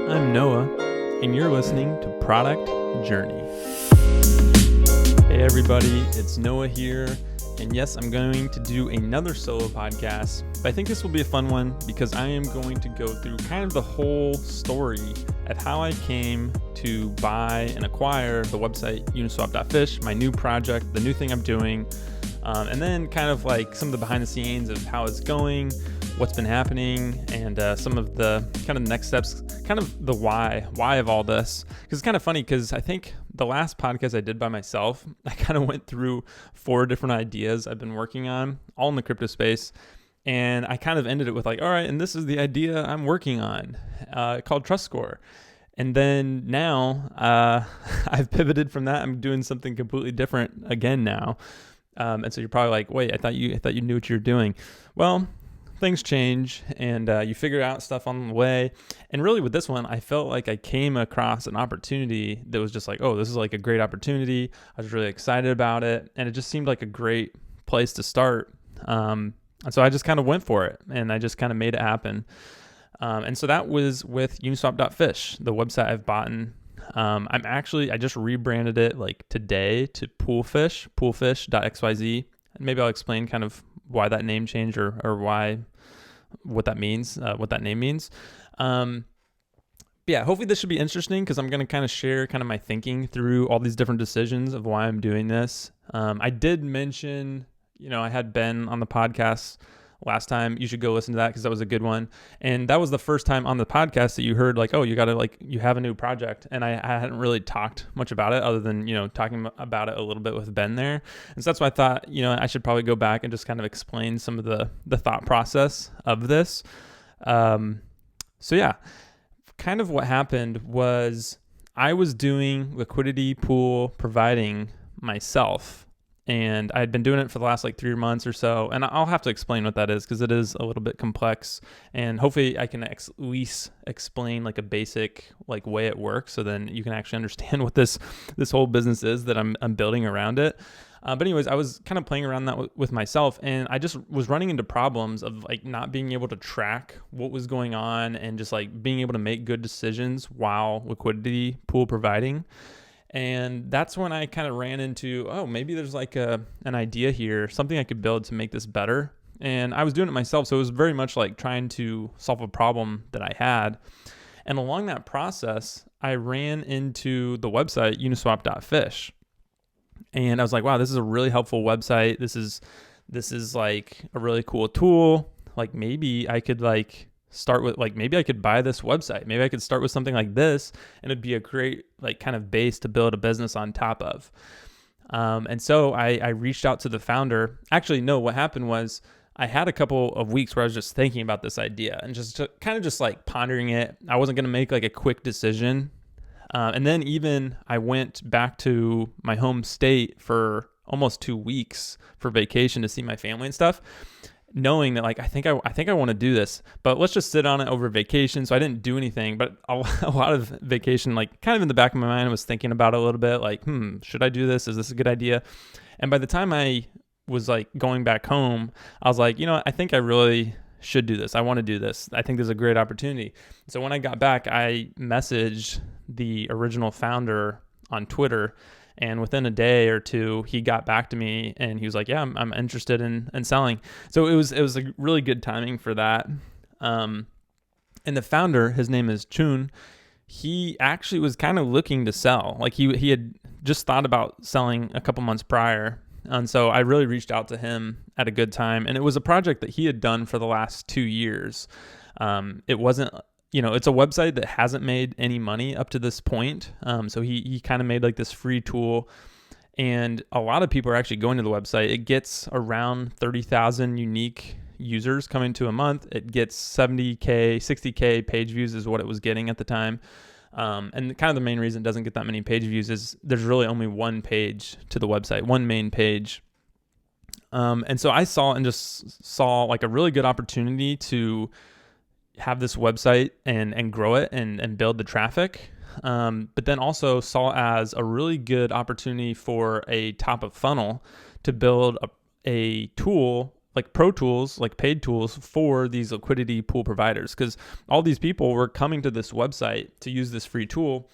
I'm Noah, and you're listening to Product Journey. Hey everybody, it's Noah here, and yes, I'm going to do another solo podcast, but I think this will be a fun one because I am going to go through kind of the whole story of how I came to buy and acquire the website uniswap.fish, my new project, the new thing I'm doing, and then kind of like some of the behind the scenes of how it's going, what's been happening, and some of the kind of next steps, kind of the why of all this. Because it's kind of funny because I think the last podcast I did by myself, I kind of went through 4 different ideas I've been working on, all in the crypto space. And I kind of ended it with like, all right, and this is the idea I'm working on called Trust Score. And then now I've pivoted from that. I'm doing something completely different again now. And so you're probably like, wait, I thought you knew what you were doing. Well, things change and you figure out stuff on the way. And really with this one, I felt like I came across an opportunity that was just like, oh, this is like a great opportunity. I was really excited about it. And it just seemed like a great place to start. And so I just kind of went for it and I just kind of made it happen. And so that was with uniswap.fish, the website I've bought. I just rebranded it like today to poolfish.xyz. Maybe I'll explain kind of why that name changed or what that means, what that name means. Yeah, hopefully this should be interesting because I'm going to kind of share kind of my thinking through all these different decisions of why I'm doing this. I did mention, I had Ben on the podcast last time. You should go listen to that because that was a good one. And that was the first time on the podcast that you heard like, oh, you have a new project. And I hadn't really talked much about it other than, talking about it a little bit with Ben there. And so that's why I thought, I should probably go back and just kind of explain some of the thought process of this. So yeah, kind of what happened was I was doing liquidity pool providing myself. And I had been doing it for the last 3 months or so. And I'll have to explain what that is because it is a little bit complex. And hopefully I can at least explain a basic way it works. So then you can actually understand what this whole business is that I'm building around it. But anyways, I was kind of playing around that with myself. And I just was running into problems of not being able to track what was going on and just being able to make good decisions while liquidity pool providing. And that's when I kind of ran into, oh, maybe there's an idea here, something I could build to make this better. And I was doing it myself. So it was very much trying to solve a problem that I had. And along that process, I ran into the website uniswap.fish. And I was like, wow, this is a really helpful website. This is a really cool tool. Maybe I could start with maybe I could buy this website. Maybe I could start with something like this and it'd be a great kind of base to build a business on top of. And so I reached out to the founder. Actually, no, what happened was I had a couple of weeks where I was just thinking about this idea and just pondering it. I wasn't going to make a quick decision. And then even I went back to my home state for almost 2 weeks for vacation to see my family and stuff, knowing that I think I want to do this, but let's just sit on it over vacation. So I didn't do anything, but a lot of vacation, kind of in the back of my mind, I was thinking about it a little bit, should I do this? Is this a good idea? And by the time I was going back home, I was like, I think I really should do this. I want to do this. I think there's a great opportunity. So when I got back, I messaged the original founder on Twitter. And within a day or two, he got back to me and he was like, yeah, I'm interested in selling. So it was a really good timing for that. And the founder, his name is Chun, he actually was kind of looking to sell. He had just thought about selling a couple months prior. And so I really reached out to him at a good time. And it was a project that he had done for the last 2 years. It wasn't... it's a website that hasn't made any money up to this point. So he kind of made this free tool and a lot of people are actually going to the website. It gets around 30,000 unique users coming to a month. It gets 70K, 60K page views is what it was getting at the time. And kind of the main reason it doesn't get that many page views is there's really only one page to the website, one main page. And so I saw a really good opportunity to have this website and grow it and build the traffic. But then also saw as a really good opportunity for a top of funnel to build a tool like pro tools, like paid tools for these liquidity pool providers, because all these people were coming to this website to use this free tool.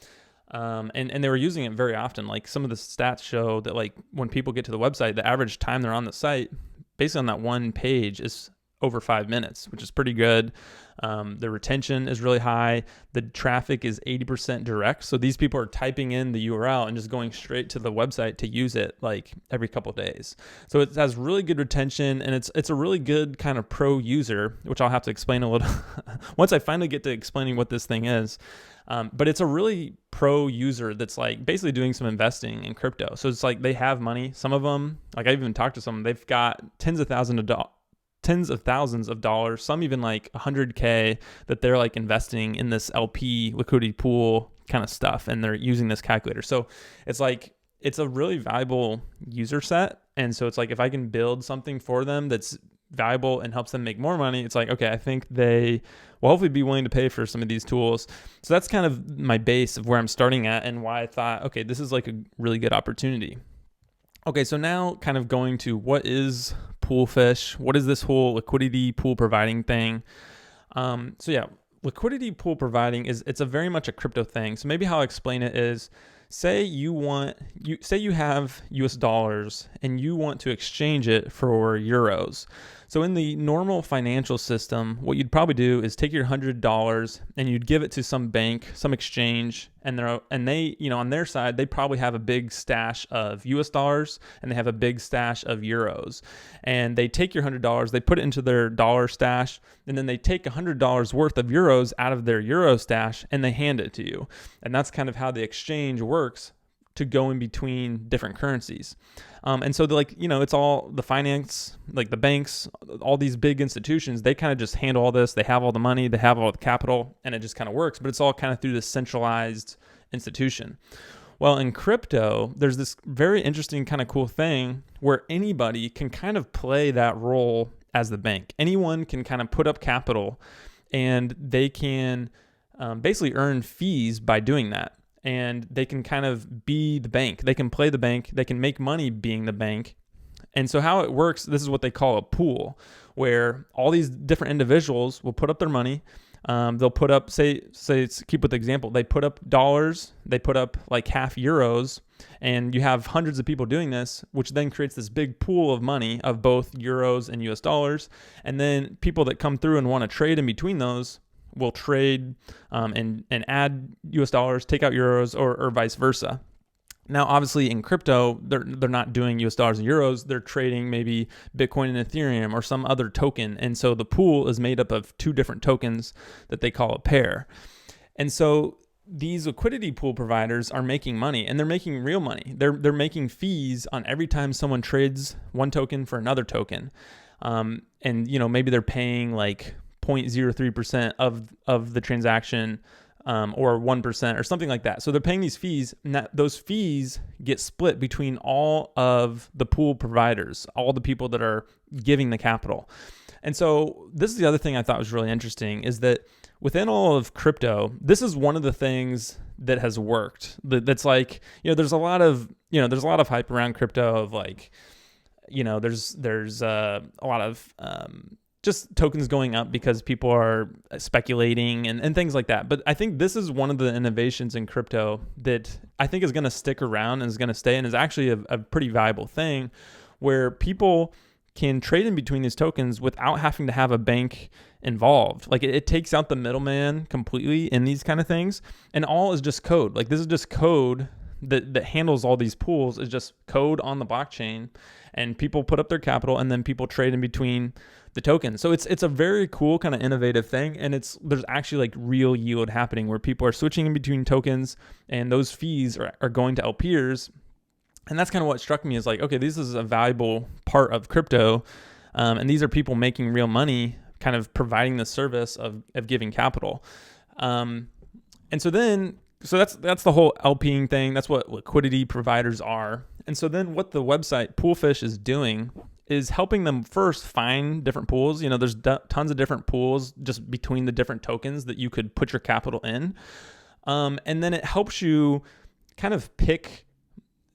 And they were using it very often. Like some of the stats show that like when people get to the website, the average time they're on the site, based on that one page, is over 5 minutes, which is pretty good. The retention is really high. The traffic is 80% direct. So these people are typing in the URL and just going straight to the website to use it like every couple of days. So it has really good retention, and it's a really good kind of pro user, which I'll have to explain a little once I finally get to explaining what this thing is. But it's a really pro user that's like basically doing some investing in crypto. So it's like they have money. Some of them, like I've even talked to some, they've got tens of thousands of dollars, some even like 100K that they're like investing in this LP liquidity pool kind of stuff, and they're using this calculator. So it's like it's a really valuable user set. And so it's like if I can build something for them that's valuable and helps them make more money, it's like, okay, I think they will hopefully be willing to pay for some of these tools. So that's kind of my base of where I'm starting at and why I thought, okay, this is like a really good opportunity. Okay, so now kind of going to what is PoolFish? What is this whole liquidity pool providing thing? So yeah, liquidity pool providing it's a very much a crypto thing. So maybe how I explain it is, say you have US dollars and you want to exchange it for euros. So in the normal financial system, what you'd probably do is take your $100 and you'd give it to some bank, some exchange, and they, on their side, they probably have a big stash of US dollars and they have a big stash of euros. And they take your $100, they put it into their dollar stash, and then they take $100 worth of euros out of their euro stash and they hand it to you. And that's kind of how the exchange works to go in between different currencies. And so it's all the finance, like the banks, all these big institutions, they kind of just handle all this. They have all the money, they have all the capital, and it just kind of works, but it's all kind of through this centralized institution. Well, in crypto, there's this very interesting kind of cool thing where anybody can kind of play that role as the bank. Anyone can kind of put up capital, and they can basically earn fees by doing that. And they can kind of be the bank. They can play the bank. They can make money being the bank. And so how it works, this is what they call a pool, where all these different individuals will put up their money. They'll put up, say, keep with the example, they put up dollars, they put up like half euros, and you have hundreds of people doing this, which then creates this big pool of money of both euros and US dollars. And then people that come through and want to trade in between those will trade and add US dollars, take out euros, or vice versa. Now, obviously in crypto, they're not doing US dollars and euros. They're trading maybe Bitcoin and Ethereum or some other token. And so the pool is made up of two different tokens that they call a pair. And so these liquidity pool providers are making money, and they're making real money. They're making fees on every time someone trades one token for another token. And maybe they're paying like 0.03% of the transaction, or 1% or something like that. So they're paying these fees, and those fees get split between all of the pool providers, all the people that are giving the capital. And so this is the other thing I thought was really interesting, is that within all of crypto, this is one of the things that has worked. That's like, there's a lot of hype around crypto of like, there's a lot of just tokens going up because people are speculating and things like that. But I think this is one of the innovations in crypto that I think is going to stick around and is going to stay, and is actually a pretty valuable thing, where people can trade in between these tokens without having to have a bank involved. Like it takes out the middleman completely in these kind of things, and all is just code. Like this is just code that handles all these pools, is just code on the blockchain, and people put up their capital and then people trade in between the tokens. So it's a very cool kind of innovative thing, and there's actually like real yield happening where people are switching in between tokens, and those fees are going to LPers. And that's kind of what struck me, is like, okay, this is a valuable part of crypto, and these are people making real money, kind of providing the service of giving capital. And so that's the whole LPing thing. That's what liquidity providers are. And so then what the website PoolFish is doing is helping them first find different pools. There's tons of different pools just between the different tokens that you could put your capital in. And then it helps you kind of pick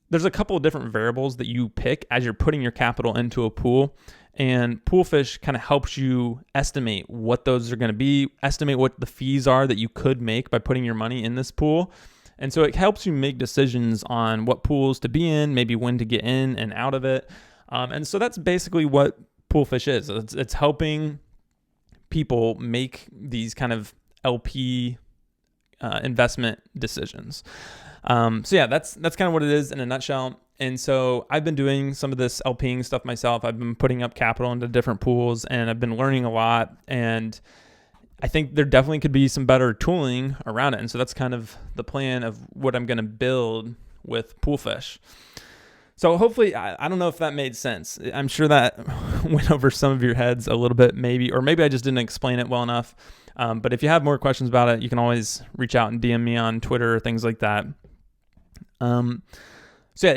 there's a couple of different variables that you pick as you're putting your capital into a pool. And Poolfish kind of helps you estimate what those are going to be, estimate what the fees are that you could make by putting your money in this pool. And so it helps you make decisions on what pools to be in, maybe when to get in and out of it. And so that's basically what Poolfish is. It's helping people make these kind of LP investment decisions. So yeah, that's kind of what it is in a nutshell. And so I've been doing some of this LPing stuff myself. I've been putting up capital into different pools, and I've been learning a lot. And I think there definitely could be some better tooling around it. And so that's kind of the plan of what I'm going to build with Poolfish. So hopefully, I don't know if that made sense. I'm sure that went over some of your heads a little bit, maybe, or maybe I just didn't explain it well enough. But if you have more questions about it, you can always reach out and DM me on Twitter or things like that. So yeah,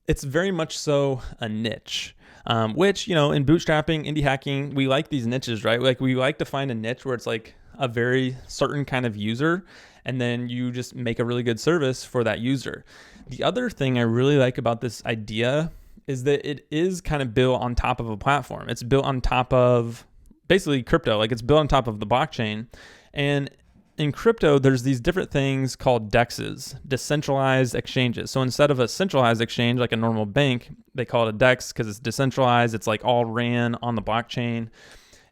it's very much so a niche, which, in bootstrapping, indie hacking, we like these niches, right? Like we like to find a niche where it's like a very certain kind of user, and then you just make a really good service for that user. The other thing I really like about this idea is that it is kind of built on top of a platform. It's built on top of basically crypto, like it's built on top of the blockchain. And in crypto, there's these different things called DEXs, decentralized exchanges. So instead of a centralized exchange like a normal bank, they call it a DEX because it's decentralized. It's like all ran on the blockchain.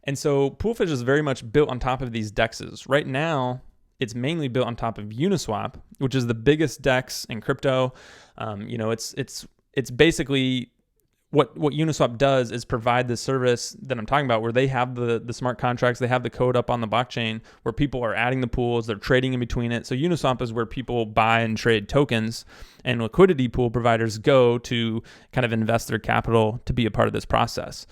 And so Poolfish is very much built on top of these DEXs. Right now, it's mainly built on top of Uniswap, which is the biggest DEX in crypto. It's basically what Uniswap does is provide the service that I'm talking about, where they have the smart contracts, they have the code up on the blockchain where people are adding the pools, they're trading in between it. So Uniswap is where people buy and trade tokens, and liquidity pool providers go to kind of invest their capital to be a part of this process.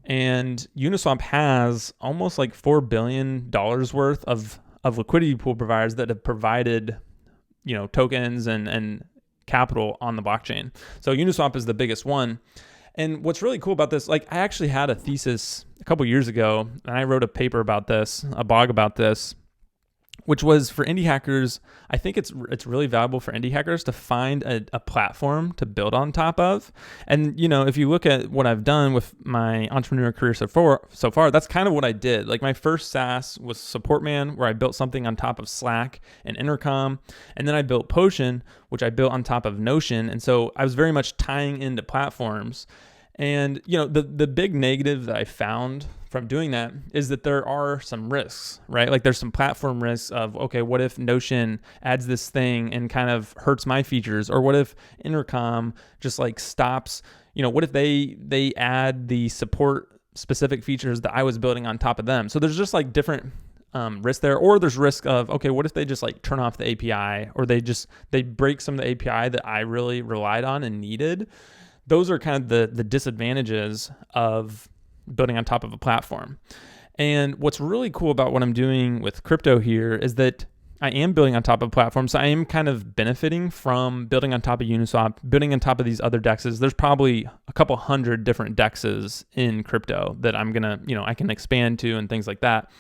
And Uniswap has almost like $4 billion worth of liquidity pool providers that have provided, tokens and capital on the blockchain. So Uniswap is the biggest one. And what's really cool about this, like I actually had a thesis a couple years ago, and I wrote a paper about this, a blog about this, which was for indie hackers. I think it's really valuable for indie hackers to find a platform to build on top of. And, if you look at what I've done with my entrepreneur career so far, that's kind of what I did. Like my first SaaS was Supportman, where I built something on top of Slack and Intercom. And then I built Potion, which I built on top of Notion. And so I was very much tying into platforms. And, the big negative that I found from doing that is that there are some risks, right? Like there's some platform risks of, okay, what if Notion adds this thing and kind of hurts my features? Or what if Intercom just like stops, what if they add the support specific features that I was building on top of them? So there's just like different risk there. Or there's risk of, okay, what if they just like turn off the API, or they break some of the API that I really relied on and needed? Those are kind of the disadvantages of building on top of a platform. And what's really cool about what I'm doing with crypto here is that I am building on top of platforms. So I am kind of benefiting from building on top of Uniswap, building on top of these other DEXs. There's probably a couple hundred different DEXs in crypto that I'm going to, I can expand to and things like that.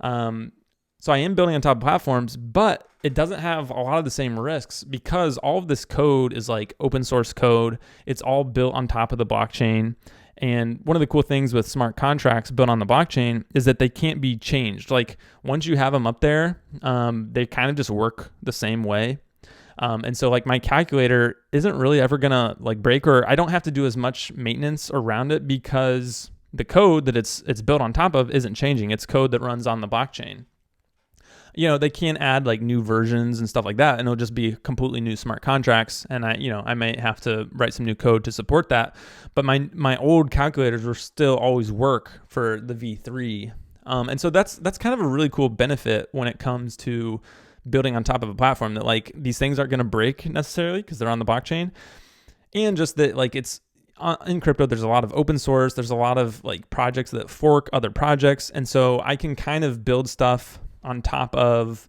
So I am building on top of platforms, but it doesn't have a lot of the same risks because all of this code is like open source code. It's all built on top of the blockchain. And one of the cool things with smart contracts built on the blockchain is that they can't be changed. Like once you have them up there, they kind of just work the same way. And so like my calculator isn't really ever gonna like break, or I don't have to do as much maintenance around it because the code that it's built on top of isn't changing. It's code that runs on the blockchain. They can't add like new versions and stuff like that, and it'll just be completely new smart contracts. And I may have to write some new code to support that. But my old calculators will still always work for the V3. And so that's kind of a really cool benefit when it comes to building on top of a platform, that like these things aren't going to break necessarily because they're on the blockchain. And just that like it's in crypto, there's a lot of open source. There's a lot of like projects that fork other projects. And so I can kind of build stuff on top of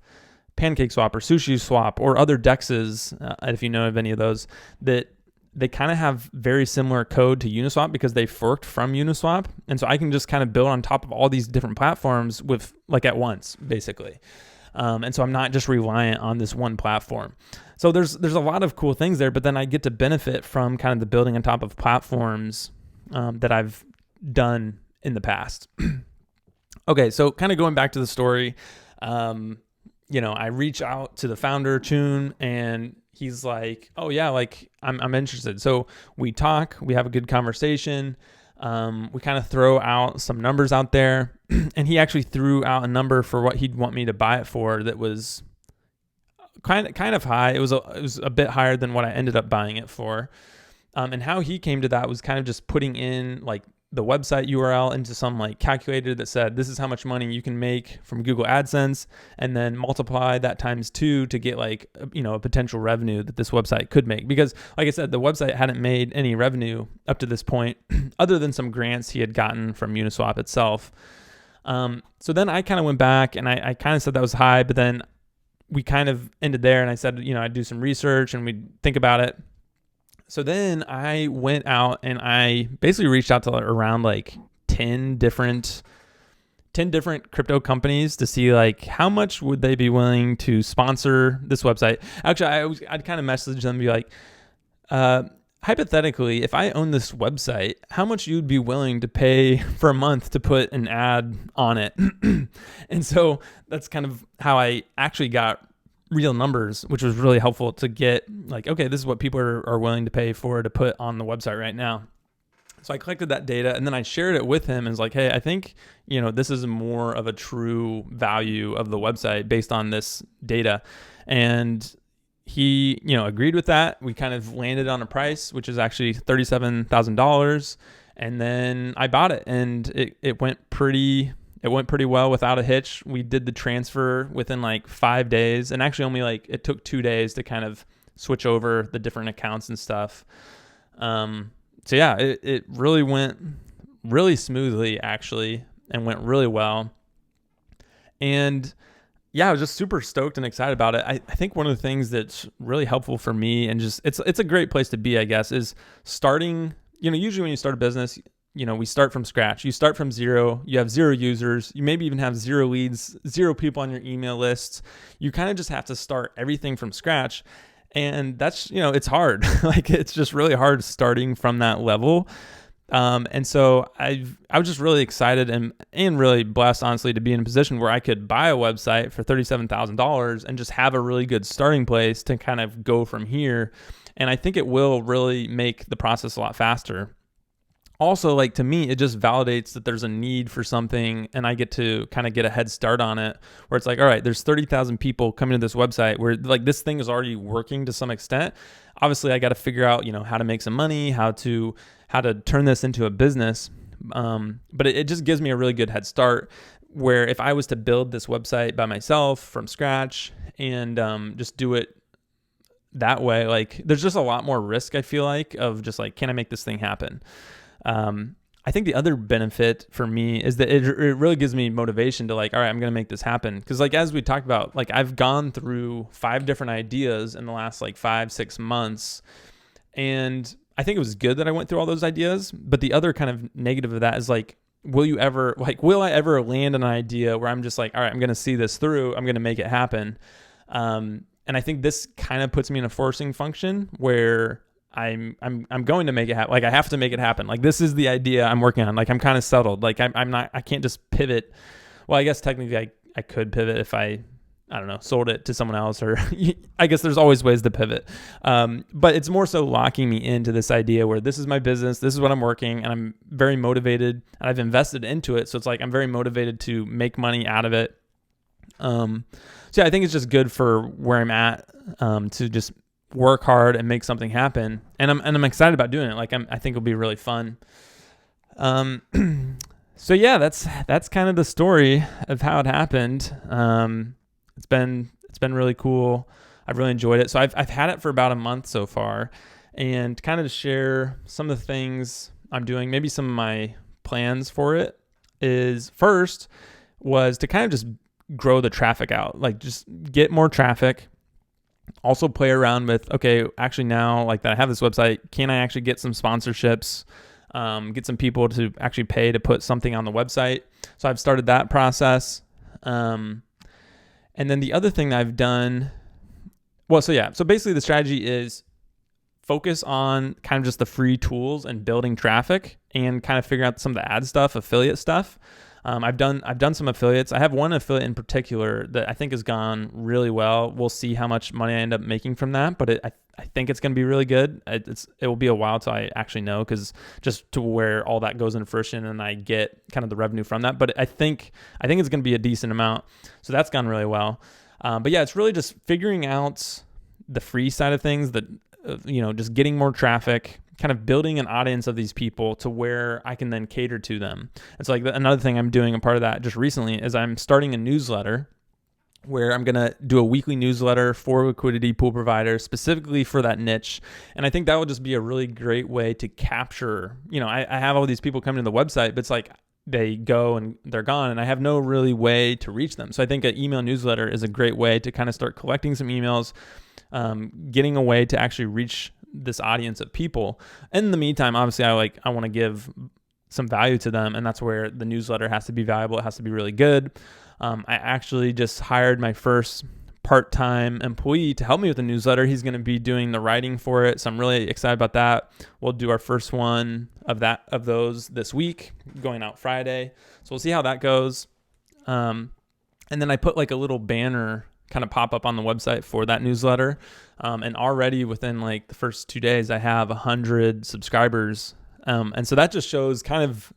PancakeSwap or SushiSwap or other DEXs, if you know of any of those, that they kind of have very similar code to Uniswap because they forked from Uniswap. And so I can just kind of build on top of all these different platforms with like at once, basically. And so I'm not just reliant on this one platform. So there's a lot of cool things there, but then I get to benefit from kind of the building on top of platforms that I've done in the past. Okay, so kind of going back to the story, I reach out to the founder, Chun, and he's like, oh yeah, like I'm interested. So we talk, we have a good conversation. We kind of throw out some numbers out there, and he actually threw out a number for what he'd want me to buy it for that was kind of high. It was a bit higher than what I ended up buying it for. And how he came to that was kind of just putting in like the website URL into some like calculator that said, this is how much money you can make from Google AdSense, and then multiply that times 2 to get like, a potential revenue that this website could make. Because like I said, the website hadn't made any revenue up to this point, other than some grants he had gotten from Uniswap itself. So then I kind of went back and I kind of said that was high, but then we kind of ended there, and I said, I'd do some research and we'd think about it. So then I went out and I basically reached out to around like 10 different crypto companies to see like how much would they be willing to sponsor this website. Actually, I'd kind of message them and be like, hypothetically, if I own this website, how much you'd be willing to pay for a month to put an ad on it? And so that's kind of how I actually got real numbers, which was really helpful to get like, okay, this is what people are willing to pay for to put on the website right now. So I collected that data and then I shared it with him and was like, hey, I think, this is more of a true value of the website based on this data. And he, agreed with that. We kind of landed on a price, which is actually $37,000. And then I bought it, and it went pretty well without a hitch. We did the transfer within like 5 days, and actually only like it took 2 days to kind of switch over the different accounts and stuff. So yeah, it really went really smoothly actually, and went really well. And yeah, I was just super stoked and excited about it. I think one of the things that's really helpful for me, and just it's a great place to be, I guess, is starting, usually when you start a business, we start from scratch. You start from zero. You have 0 users. You maybe even have 0 leads, 0 people on your email lists. You kind of just have to start everything from scratch. And that's, it's hard. Like, it's just really hard starting from that level. And so I was just really excited and really blessed, honestly, to be in a position where I could buy a website for $37,000 and just have a really good starting place to kind of go from here. And I think it will really make the process a lot faster. Also, like, to me, it just validates that there's a need for something, and I get to kind of get a head start on it, where it's like, all right, there's 30,000 people coming to this website where like this thing is already working to some extent. Obviously, I got to figure out, how to make some money, how to turn this into a business. But it just gives me a really good head start, where if I was to build this website by myself from scratch and just do it that way, like, there's just a lot more risk, I feel like, of just like, can I make this thing happen? I think the other benefit for me is that it really gives me motivation to like, all right, I'm going to make this happen. Cause like, as we talked about, like, I've gone through 5 different ideas in the last like 5-6 months. And I think it was good that I went through all those ideas. But the other kind of negative of that is like, will I ever land an idea where I'm just like, all right, I'm going to see this through, I'm going to make it happen. And I think this kind of puts me in a forcing function where I'm going to make it happen. Like, I have to make it happen. Like, this is the idea I'm working on. Like, I'm kind of settled. Like, I can't just pivot. Well, I guess technically I could pivot if I don't know, sold it to someone else, or I guess there's always ways to pivot. But it's more so locking me into this idea where this is my business, this is what I'm working, and I'm very motivated, and I've invested into it. So it's like, I'm very motivated to make money out of it. So yeah, I think it's just good for where I'm at, to just work hard and make something happen. And I'm excited about doing it. Like, I think it'll be really fun. So yeah, that's kind of the story of how it happened. It's been really cool. I've really enjoyed it. So I've had it for about a month so far, and kind of to share some of the things I'm doing, maybe some of my plans for it was to kind of just grow the traffic out, like just get more traffic. Also play around with, okay, actually now like that I have this website, can I actually get some sponsorships, get some people to actually pay to put something on the website? So I've started that process. And then the other thing that I've done, so basically the strategy is focus on kind of just the free tools and building traffic and kind of figuring out some of the ad stuff, affiliate stuff. I've done some affiliates. I have one affiliate in particular that I think has gone really well. We'll see how much money I end up making from that, but I think it's going to be really good. It will be a while till I actually know, because just to where all that goes into fruition and I get kind of the revenue from that. But I think it's going to be a decent amount. So that's gone really well. But yeah, it's really just figuring out the free side of things, that just getting more traffic, kind of building an audience of these people to where I can then cater to them. It's like another thing I'm doing, a part of that just recently, is I'm starting a newsletter where I'm going to do a weekly newsletter for liquidity pool providers specifically for that niche. And I think that will just be a really great way to capture, I have all these people coming to the website, but it's like they go and they're gone and I have no really way to reach them. So I think an email newsletter is a great way to kind of start collecting some emails, getting a way to actually reach this audience of people. In the meantime, obviously I want to give some value to them, and that's where the newsletter has to be valuable. It has to be really good. I actually just hired my first part-time employee to help me with the newsletter. He's going to be doing the writing for it, so I'm really excited about that. We'll do our first one of those this week, going out Friday. So we'll see how that goes. And then I put like a little banner kind of pop up on the website for that newsletter. And already within like the first 2 days, I have 100 subscribers. And so that just shows kind of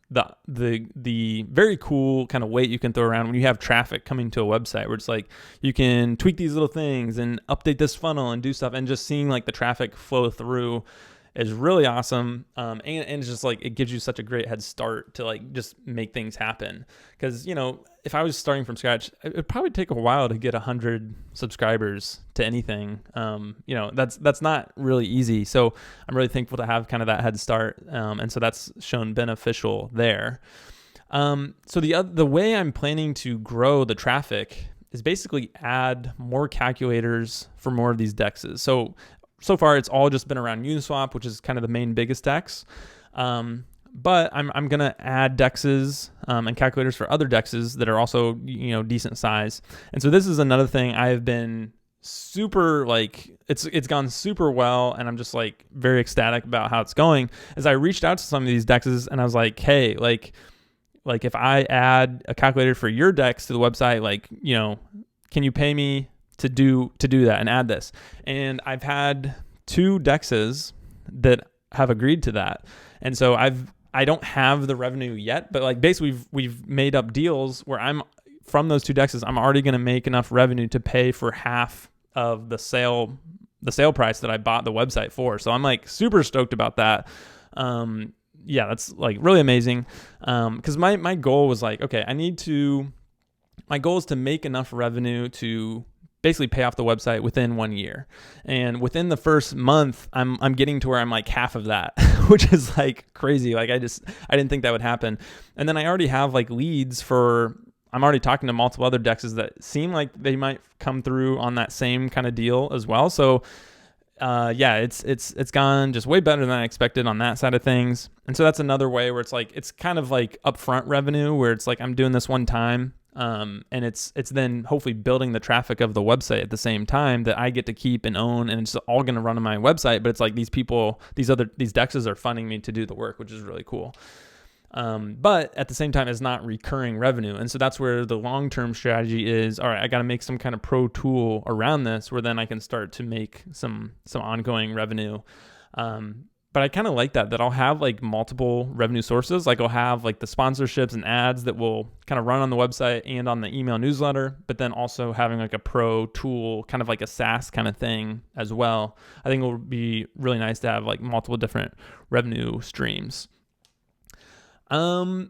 the very cool kind of weight you can throw around when you have traffic coming to a website, where it's like you can tweak these little things and update this funnel and do stuff, and just seeing like the traffic flow through is really awesome. And it's just like, it gives you such a great head start to like just make things happen. Because, if I was starting from scratch, it would probably take a while to get 100 subscribers to anything. That's not really easy. So I'm really thankful to have kind of that head start. And so that's shown beneficial there. So the way I'm planning to grow the traffic is basically add more calculators for more of these dexes. So far, it's all just been around Uniswap, which is kind of the main biggest dex. But I'm going to add dexes and calculators for other dexes that are also, decent size. And so this is another thing I have been super, it's gone super well, and I'm just very ecstatic about how it's going. As I reached out to some of these dexes and I was like, hey, if I add a calculator for your dex to the website, can you pay me to do that and add this? And I've had 2 dexes that have agreed to that. And so I don't have the revenue yet, but basically we've made up deals where from those 2 dexes, I'm already going to make enough revenue to pay for half of the sale price that I bought the website for. So I'm super stoked about that. That's really amazing. Cause my goal was okay, my goal is to make enough revenue to basically pay off the website within 1 year. And within the first month, I'm getting to where I'm half of that, which is crazy. I didn't think that would happen. And then I already have leads I'm already talking to multiple other dexes that seem like they might come through on that same kind of deal as well. So it's gone just way better than I expected on that side of things. And so that's another way where it's kind of upfront revenue, where it's I'm doing this one time. And it's then hopefully building the traffic of the website at the same time that I get to keep and own, and it's all going to run on my website. But it's these people, these dexes are funding me to do the work, which is really cool. But at the same time, it's not recurring revenue. And so that's where the long-term strategy is, all right, I got to make some kind of pro tool around this where then I can start to make some ongoing revenue. But I kind of like that I'll have multiple revenue sources. I'll have the sponsorships and ads that will kind of run on the website and on the email newsletter, but then also having a pro tool, kind of a SaaS kind of thing as well. I think it would be really nice to have multiple different revenue streams. So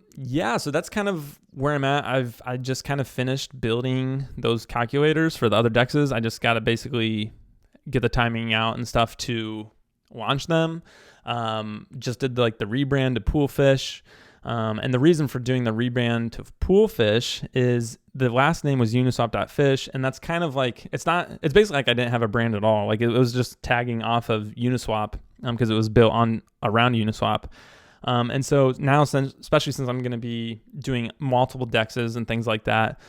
that's kind of where I'm at. I just kind of finished building those calculators for the other dexes. I just got to basically get the timing out and stuff to launch them. Just did the rebrand to Poolfish. And the reason for doing the rebrand to Poolfish is the last name was uniswap.fish. And that's kind of it's basically I didn't have a brand at all. It was just tagging off of Uniswap, because it was built around Uniswap. And so now, especially since I'm going to be doing multiple dexes and things like that,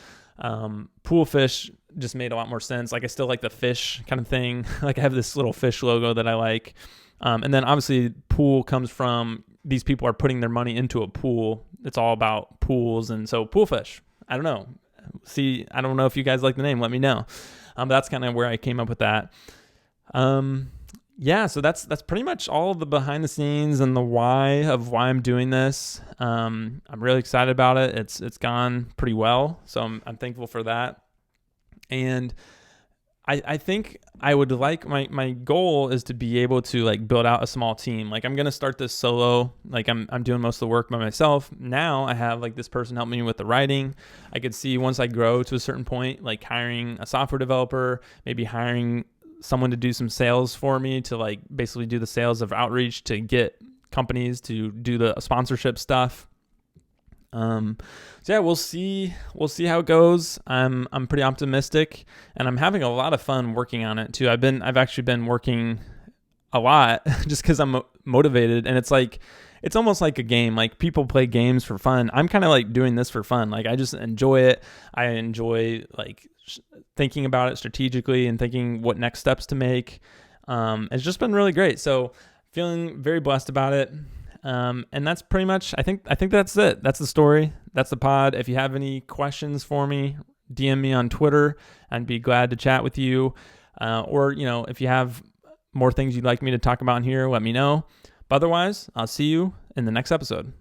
Pool fish just made a lot more sense. Like I still like the fish kind of thing. Like I have this little fish logo that I like. And then obviously pool comes from these people are putting their money into a pool. It's all about pools. And so pool fish, I don't know. I don't know if you guys like the name. Let me know. But that's kind of where I came up with that. Yeah, so that's pretty much all of the behind the scenes and the why I'm doing this. I'm really excited about it. It's gone pretty well, so I'm thankful for that. And I think I would like my goal is to be able to like build out a small team. Like I'm gonna start this solo. Like I'm doing most of the work by myself. Now I have like this person help me with the writing. I could see once I grow to a certain point, like hiring a software developer, maybe hiring someone to do some sales for me to like basically do the sales of outreach to get companies to do the sponsorship stuff. So yeah, we'll see how it goes. I'm pretty optimistic and I'm having a lot of fun working on it too. I've actually been working a lot just cause I'm motivated, and it's almost like a game. Like people play games for fun. I'm kind of like doing this for fun. Like I just enjoy it. I enjoy like thinking about it strategically and thinking what next steps to make. It's just been really great. So feeling very blessed about it. And that's pretty much, I think that's it. That's the story. That's the pod. If you have any questions for me, DM me on Twitter. I'd be glad to chat with you. Or, if you have more things you'd like me to talk about in here, let me know. But otherwise, I'll see you in the next episode.